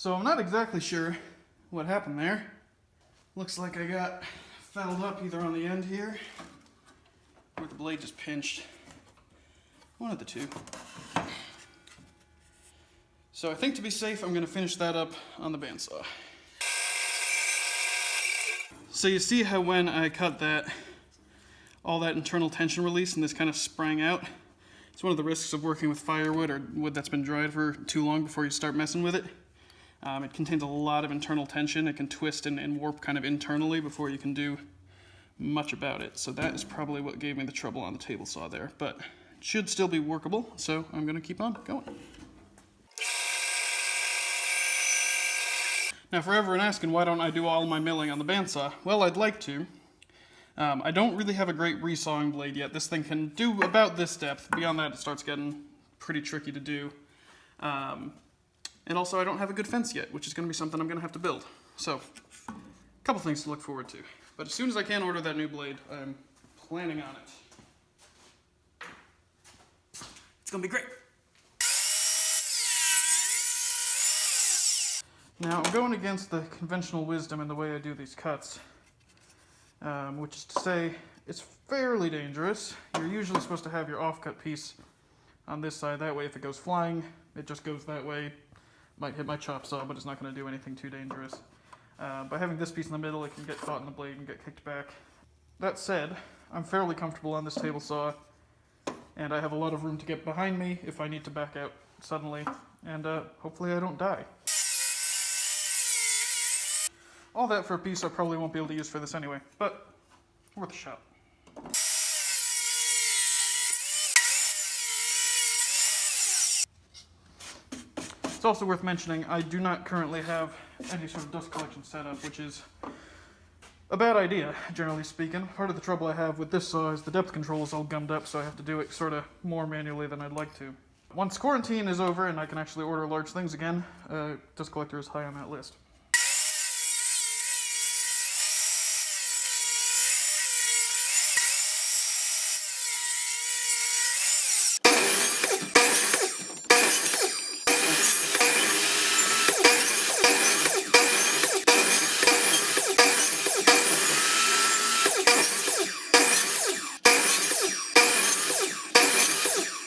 So I'm not exactly sure what happened there. Looks like I got fouled up either on the end here, or the blade just pinched. One of the two. So I think to be safe, I'm going to finish that up on the bandsaw. So you see how when I cut that, all that internal tension released and this kind of sprang out? It's one of the risks of working with firewood or wood that's been dried for too long before you start messing with it. It contains a lot of internal tension. It can twist and warp kind of internally before you can do much about it. So that is probably what gave me the trouble on the table saw there, but it should still be workable, so I'm going to keep on going. Now for everyone asking why don't I do all my milling on the bandsaw, well, I'd like to. I don't really have a great resawing blade yet. This thing can do about this depth. Beyond that, it starts getting pretty tricky to do. And also, I don't have a good fence yet, which is going to be something I'm going to have to build. So, a couple things to look forward to. But as soon as I can order that new blade, I'm planning on it. It's going to be great. Now, I'm going against the conventional wisdom in the way I do these cuts. Which is to say, it's fairly dangerous. You're usually supposed to have your offcut piece on this side. That way, if it goes flying, it just goes that way. Might hit my chop saw, but it's not going to do anything too dangerous. By having this piece in the middle, it can get caught in the blade and get kicked back. That said, I'm fairly comfortable on this table saw, and I have a lot of room to get behind me if I need to back out suddenly, and hopefully I don't die. All that for a piece I probably won't be able to use for this anyway, but worth a shot. It's also worth mentioning I do not currently have any sort of dust collection setup, which is a bad idea, generally speaking. Part of the trouble I have with this saw is the depth control is all gummed up, so I have to do it sort of more manually than I'd like to. Once quarantine is over and I can actually order large things again, dust collector is high on that list.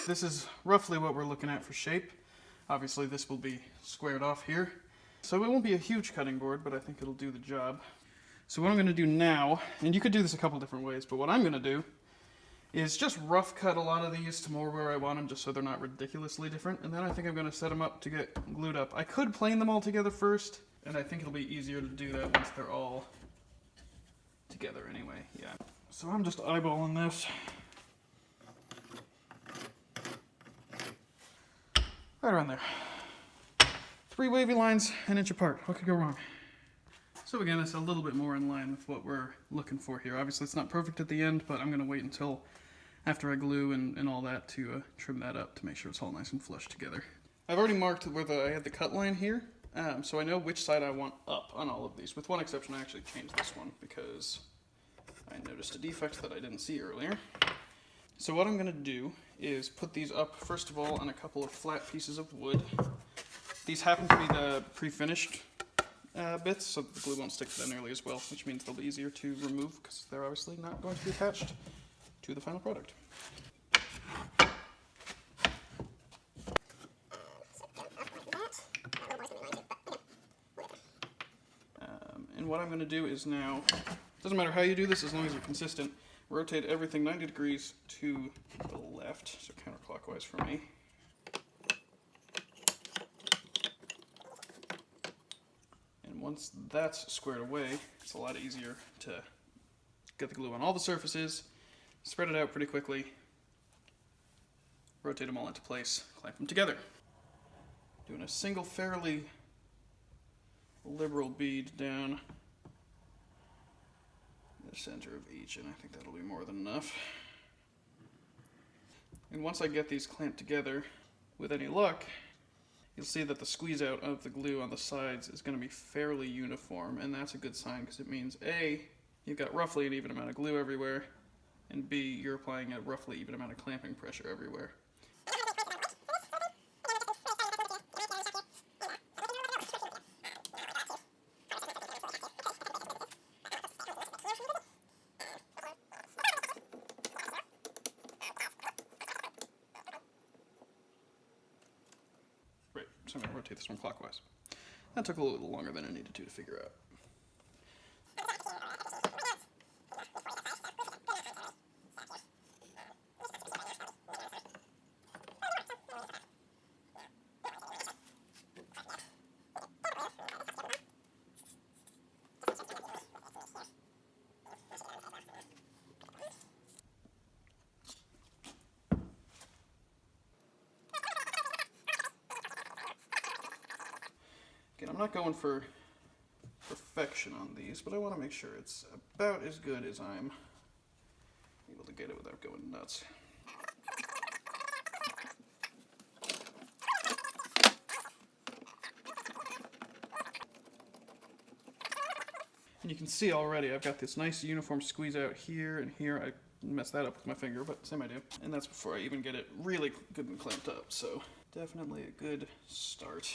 This is roughly what we're looking at for shape. Obviously this will be squared off here. So it won't be a huge cutting board, but I think it'll do the job. So what I'm going to do now, and you could do this a couple different ways, but what I'm going to do is just rough cut a lot of these to more where I want them, just so they're not ridiculously different, and then I think I'm going to set them up to get glued up. I could plane them all together first, and I think it'll be easier to do that once they're all together anyway, yeah. So I'm just eyeballing this. Right around there. 3 wavy lines, an inch apart. What could go wrong? So again, it's a little bit more in line with what we're looking for here. Obviously it's not perfect at the end, but I'm going to wait until after I glue and all that to trim that up to make sure it's all nice and flush together. I've already marked where I had the cut line here, so I know which side I want up on all of these. With one exception, I actually changed this one because I noticed a defect that I didn't see earlier. So what I'm going to do is put these up, first of all, on a couple of flat pieces of wood. These happen to be the pre-finished bits, so the glue won't stick to them nearly as well, which means they'll be easier to remove because they're obviously not going to be attached to the final product. And what I'm going to do is now, doesn't matter how you do this as long as you're consistent, rotate everything 90 degrees to the left, so counterclockwise for me. And once that's squared away, it's a lot easier to get the glue on all the surfaces, spread it out pretty quickly, rotate them all into place, clamp them together. Doing a single fairly liberal bead down the center of each, and I think that'll be more than enough. And once I get these clamped together, with any luck, you'll see that the squeeze out of the glue on the sides is going to be fairly uniform, and that's a good sign because it means A, you've got roughly an even amount of glue everywhere, and B, you're applying a roughly even amount of clamping pressure everywhere. I'm going to rotate this one clockwise. That took a little longer than it needed to figure out. Again, I'm not going for perfection on these, but I want to make sure it's about as good as I'm able to get it without going nuts. And you can see already I've got this nice uniform squeeze out here and here. I messed that up with my finger, but same idea. And that's before I even get it really good and clamped up, so definitely a good start.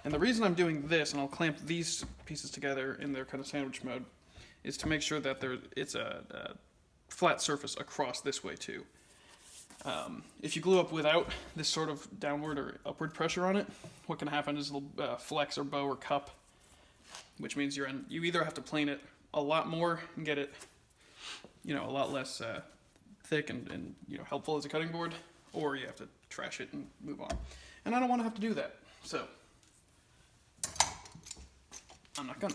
And the reason I'm doing this, and I'll clamp these pieces together in their kind of sandwich mode, is to make sure that it's a flat surface across this way too. If you glue up without this sort of downward or upward pressure on it, what can happen is it'll flex or bow or cup, which means you either have to plane it a lot more and get it, a lot less thick and helpful as a cutting board, or you have to trash it and move on. And I don't want to have to do that, so I'm not gonna.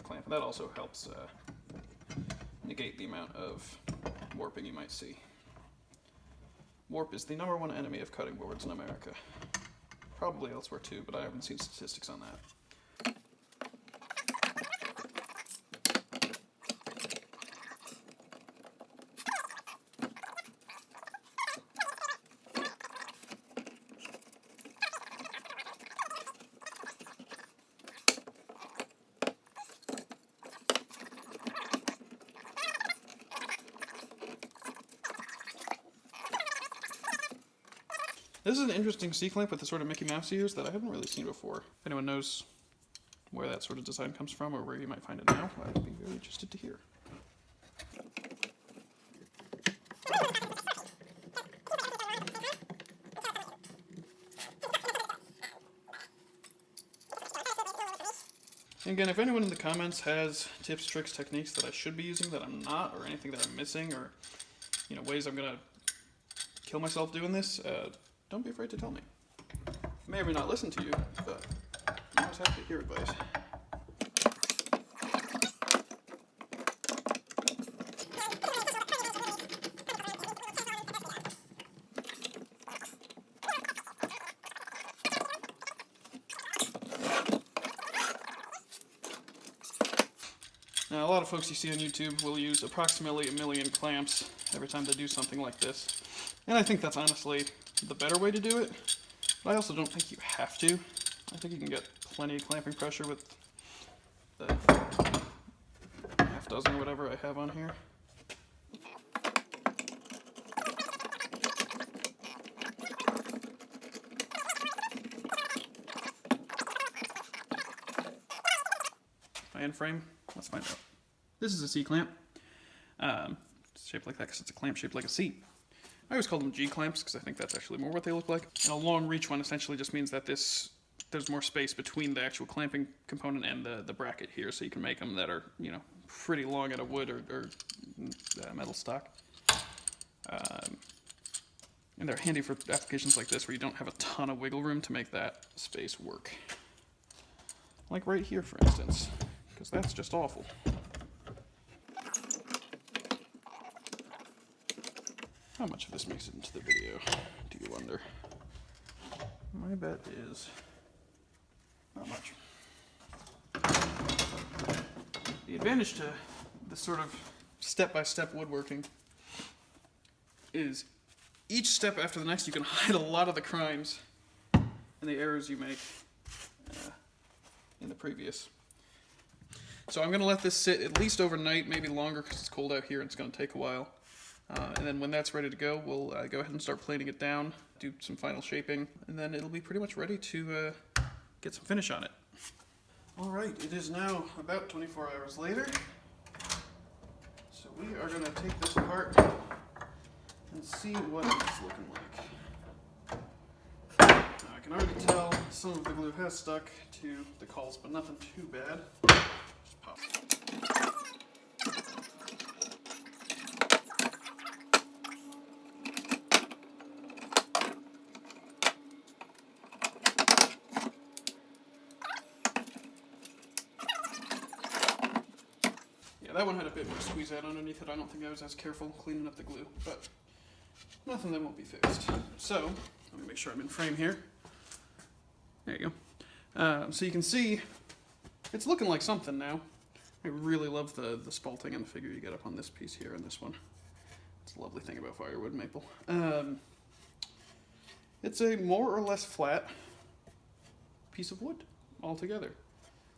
Clamp. That also helps negate the amount of warping you might see. Warp is the #1 enemy of cutting boards in America. Probably elsewhere too, but I haven't seen statistics on that. This is an interesting C-clamp with the sort of Mickey Mouse ears that I haven't really seen before. If anyone knows where that sort of design comes from or where you might find it now, I would be very interested to hear. And again, if anyone in the comments has tips, tricks, techniques that I should be using that I'm not, or anything that I'm missing, or ways I'm gonna kill myself doing this, don't be afraid to tell me. I may or may not listen to you, but I'm always happy to hear advice. Now, a lot of folks you see on YouTube will use approximately 1 million clamps every time they do something like this. And I think that's honestly the better way to do it, but I also don't think you have to. I think you can get plenty of clamping pressure with the half dozen or whatever I have on here. My end frame, let's find out. This is a C-clamp. It's shaped like that because it's a clamp shaped like a C. I always call them G-clamps because I think that's actually more what they look like. And a long reach one essentially just means that there's more space between the actual clamping component and the bracket here, so you can make them that are, pretty long out of wood or metal stock. And they're handy for applications like this where you don't have a ton of wiggle room to make that space work. Like right here, for instance, because that's just awful. How much of this makes it into the video, do you wonder? My bet is not much. The advantage to this sort of step-by-step woodworking is each step after the next you can hide a lot of the crimes and the errors you make in the previous. So I'm going to let this sit at least overnight, maybe longer because it's cold out here and it's going to take a while. And then when that's ready to go, we'll go ahead and start planing it down, do some final shaping, and then it'll be pretty much ready to get some finish on it. Alright, it is now about 24 hours later. So we are going to take this apart and see what it's looking like. Now, I can already tell some of the glue has stuck to the cauls, but nothing too bad. Just pop. That one had a bit more squeeze out underneath it. I don't think I was as careful cleaning up the glue, but nothing that won't be fixed. So, let me make sure I'm in frame here. There you go. So you can see, it's looking like something now. I really love the spalting and the figure you get up on this piece here and this one. It's a lovely thing about Firewood maple. It's a more or less flat piece of wood altogether.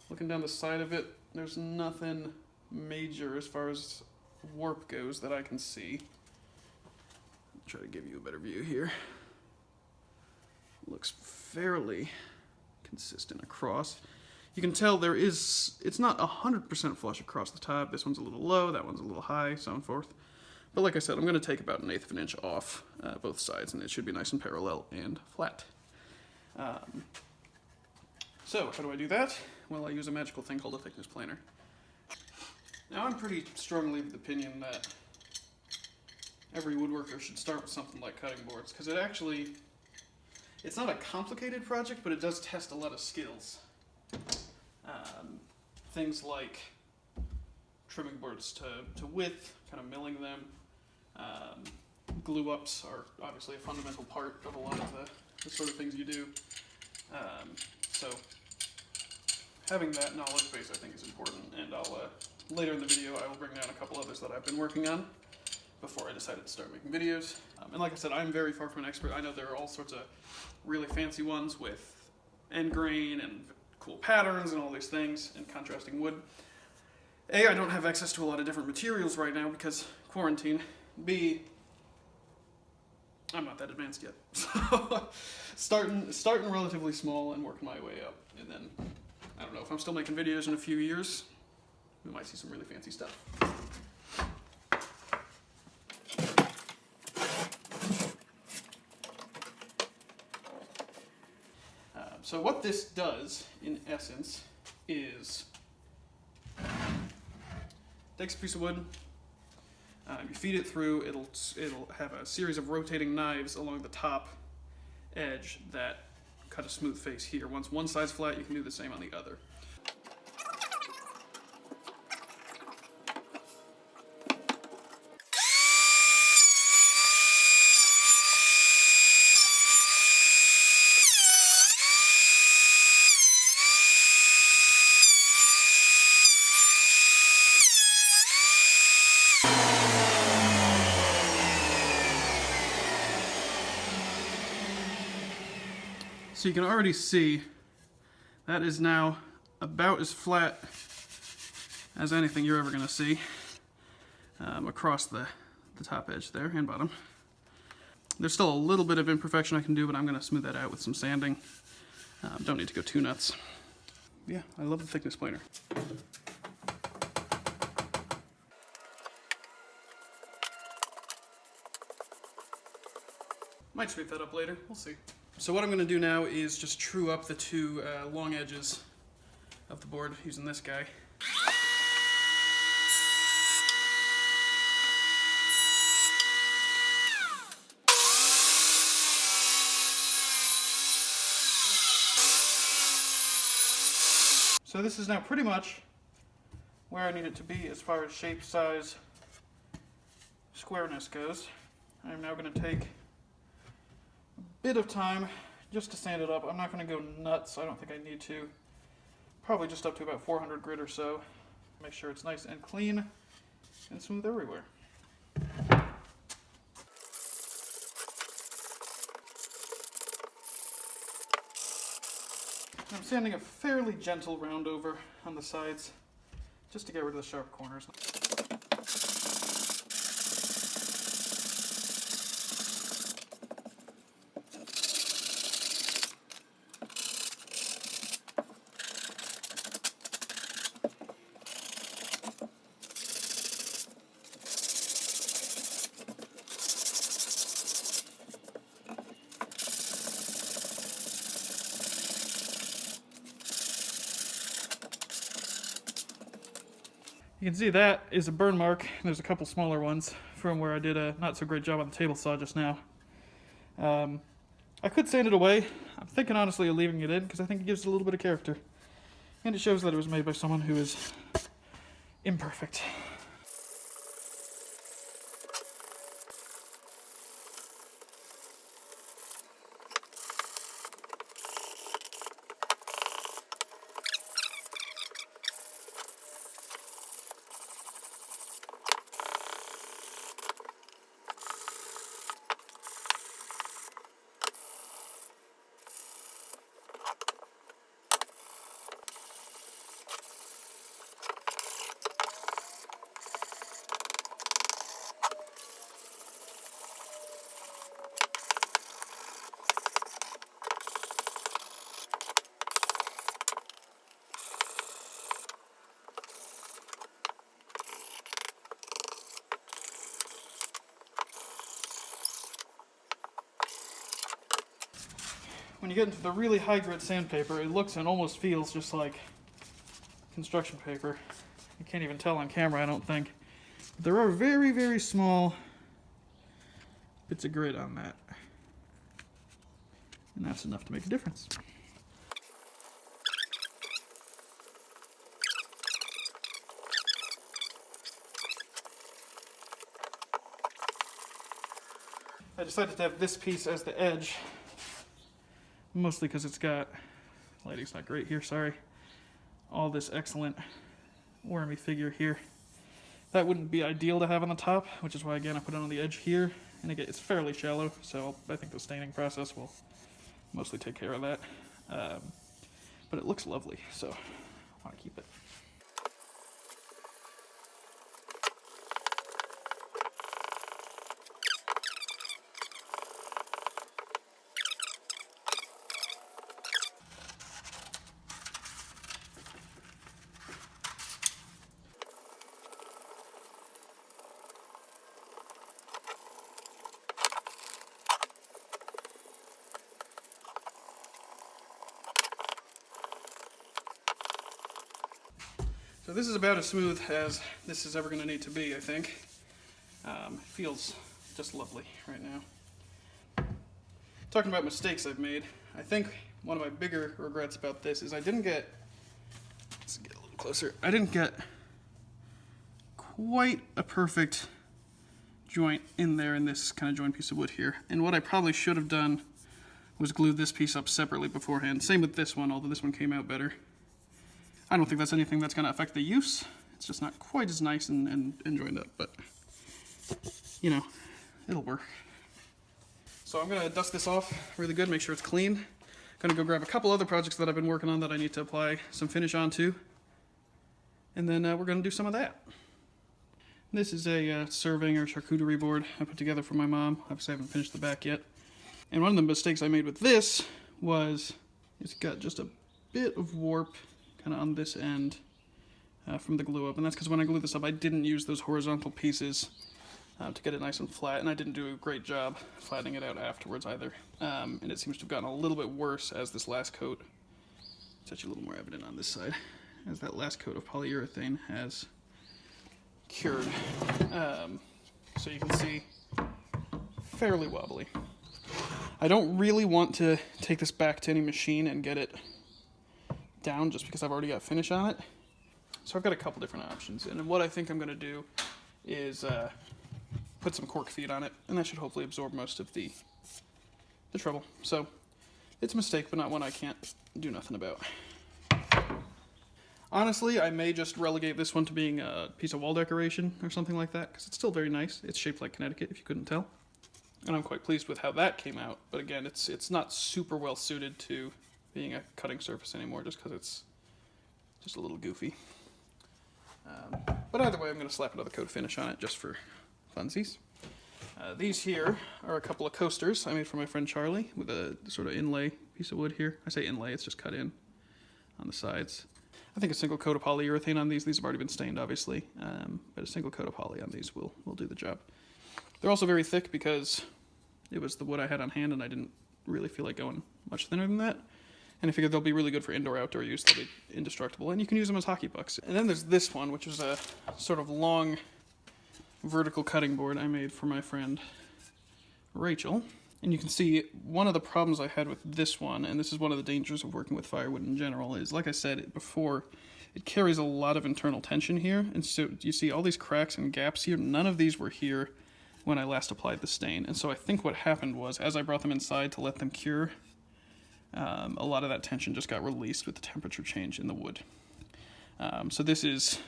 Looking down the side of it, there's nothing major as far as warp goes that I can see. I'll try to give you a better view here. Looks fairly consistent across. You can tell it's not 100% flush across the top. This one's a little low, that one's a little high, so on forth. But like I said, I'm going to take about 1/8 of an inch off both sides, and it should be nice and parallel and flat. So how do I do that? Well, I use a magical thing called a thickness planer. Now, I'm pretty strongly of the opinion that every woodworker should start with something like cutting boards, because it's not a complicated project, but it does test a lot of skills. Things like trimming boards to width, kind of milling them. Glue ups are obviously a fundamental part of a lot of the sort of things you do. So having that knowledge base, I think, is important, and later in the video, I will bring down a couple others that I've been working on before I decided to start making videos. And like I said, I'm very far from an expert. I know there are all sorts of really fancy ones with end grain and cool patterns and all these things and contrasting wood. A, I don't have access to a lot of different materials right now because quarantine. B, I'm not that advanced yet. So starting relatively small and working my way up. And then, I don't know, if I'm still making videos in a few years, we might see some really fancy stuff. So what this does, in essence, is takes a piece of wood, you feed it through, it'll have a series of rotating knives along the top edge that cut a smooth face here. Once one side's flat, you can do the same on the other. So you can already see that is now about as flat as anything you're ever going to see across the top edge there and bottom. There's still a little bit of imperfection I can do, but I'm going to smooth that out with some sanding. Don't need to go too nuts. Yeah, I love the thickness planer. Might sweep that up later, we'll see. So what I'm going to do now is just true up the two long edges of the board using this guy. So this is now pretty much where I need it to be as far as shape, size, squareness goes. I'm now going to take bit of time just to sand it up. I'm not going to go nuts. I don't think I need to. Probably just up to about 400 grit or so. Make sure it's nice and clean and smooth everywhere. I'm sanding a fairly gentle round over on the sides, just to get rid of the sharp corners. You can see that is a burn mark. There's a couple smaller ones from where I did a not so great job on the table saw just now. I could sand it away. I'm thinking honestly of leaving it in because I think it gives it a little bit of character. And it shows that it was made by someone who is imperfect. When you get into the really high grit sandpaper, it looks and almost feels just like construction paper. You can't even tell on camera, I don't think. But there are very, very small bits of grit on that. And that's enough to make a difference. I decided to have this piece as the edge. Mostly because it's got, lighting's not great here, sorry, all this excellent wormy figure here. That wouldn't be ideal to have on the top, which is why again I put it on the edge here. And again, it's fairly shallow, so I think the staining process will mostly take care of that. But it looks lovely, so I want to keep it. So this is about as smooth as this is ever going to need to be, I think. It feels just lovely right now. Talking about mistakes I've made, I think one of my bigger regrets about this is I didn't get, let's get a little closer, I didn't get quite a perfect joint in there in this kind of joint piece of wood here. And what I probably should have done was glue this piece up separately beforehand. Same with this one, although this one came out better. I don't think that's anything that's going to affect the use. It's just not quite as nice and joined up, but, you know, it'll work. So I'm going to dust this off really good, make sure it's clean. Going to go grab a couple other projects that I've been working on that I need to apply some finish onto. And then we're going to do some of that. This is a serving or charcuterie board I put together for my mom. Obviously I haven't finished the back yet. And one of the mistakes I made with this was it's got just a bit of warp kind of on this end from the glue up, and that's because when I glued this up I didn't use those horizontal pieces to get it nice and flat, and I didn't do a great job flattening it out afterwards either, and it seems to have gotten a little bit worse as this last coat, it's actually a little more evident on this side, as that last coat of polyurethane has cured. So you can see fairly wobbly. I don't really want to take this back to any machine and get it down just because I've already got finish on it. So I've got a couple different options, and what I think I'm going to do is put some cork feet on it, and that should hopefully absorb most of the trouble. So it's a mistake, but not one I can't do nothing about. Honestly, I may just relegate this one to being a piece of wall decoration or something like that, because it's still very nice. It's shaped like Connecticut, if you couldn't tell. And I'm quite pleased with how that came out, but again, it's not super well suited to being a cutting surface anymore, just because it's just a little goofy. But either way, I'm going to slap another coat of finish on it just for funsies. These here are a couple of coasters I made for my friend Charlie with a sort of inlay piece of wood here. I say inlay, it's just cut in on the sides. I think a single coat of polyurethane on these have already been stained obviously, but a single coat of poly on these will do the job. They're also very thick because it was the wood I had on hand and I didn't really feel like going much thinner than that. And I figured they'll be really good for indoor-outdoor use. They'll be indestructible, and you can use them as hockey pucks. And then there's this one, which is a sort of long vertical cutting board I made for my friend Rachel. And you can see one of the problems I had with this one, and this is one of the dangers of working with firewood in general, is, like I said before, it carries a lot of internal tension here. And so you see all these cracks and gaps here. None of these were here when I last applied the stain. And so I think what happened was, as I brought them inside to let them cure, a lot of that tension just got released with the temperature change in the wood. So this is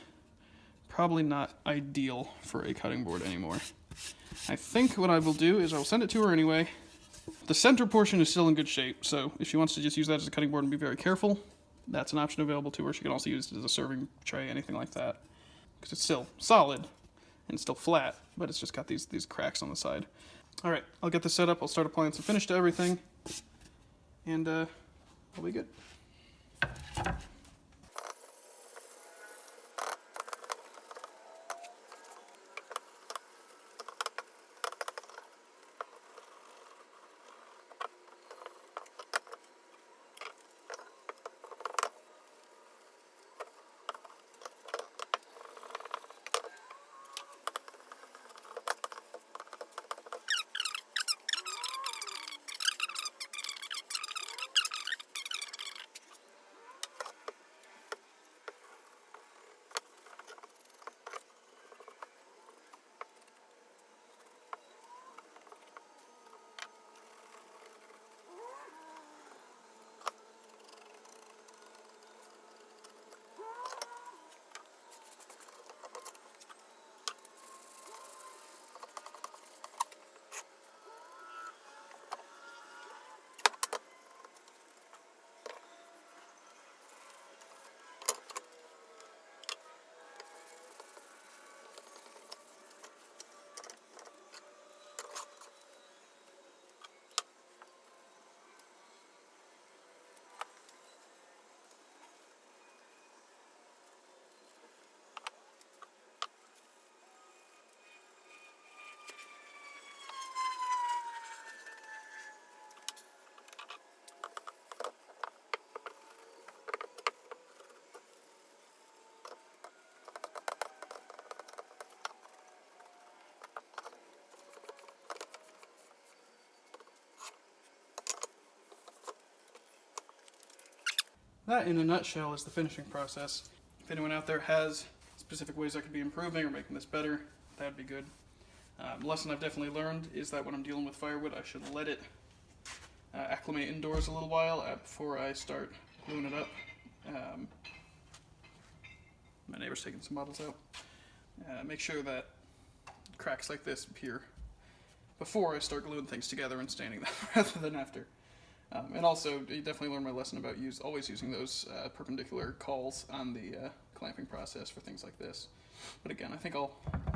probably not ideal for a cutting board anymore. I think what I will do is I will send it to her anyway. The center portion is still in good shape, so if she wants to just use that as a cutting board and be very careful, that's an option available to her. She can also use it as a serving tray, anything like that. Because it's still solid and it's still flat, but it's just got these cracks on the side. Alright, I'll get this set up, I'll start applying some finish to everything, and I'll be good. That, in a nutshell, is the finishing process. If anyone out there has specific ways I could be improving or making this better, that would be good. The lesson I've definitely learned is that when I'm dealing with firewood, I should let it acclimate indoors a little while before I start gluing it up. My neighbor's taking some bottles out. Make sure that cracks like this appear before I start gluing things together and staining them rather than after. And also, you definitely learned my lesson about always using those perpendicular cauls on the clamping process for things like this. But again, I think I'll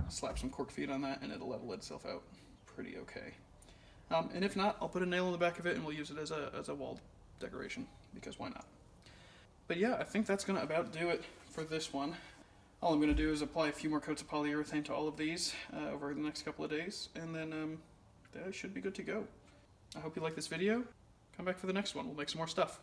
slap some cork feet on that and it'll level itself out pretty okay. And if not, I'll put a nail in the back of it and we'll use it as a wall decoration, because why not? But yeah, I think that's going to about do it for this one. All I'm going to do is apply a few more coats of polyurethane to all of these over the next couple of days, and then that should be good to go. I hope you like this video. Come back for the next one. We'll make some more stuff.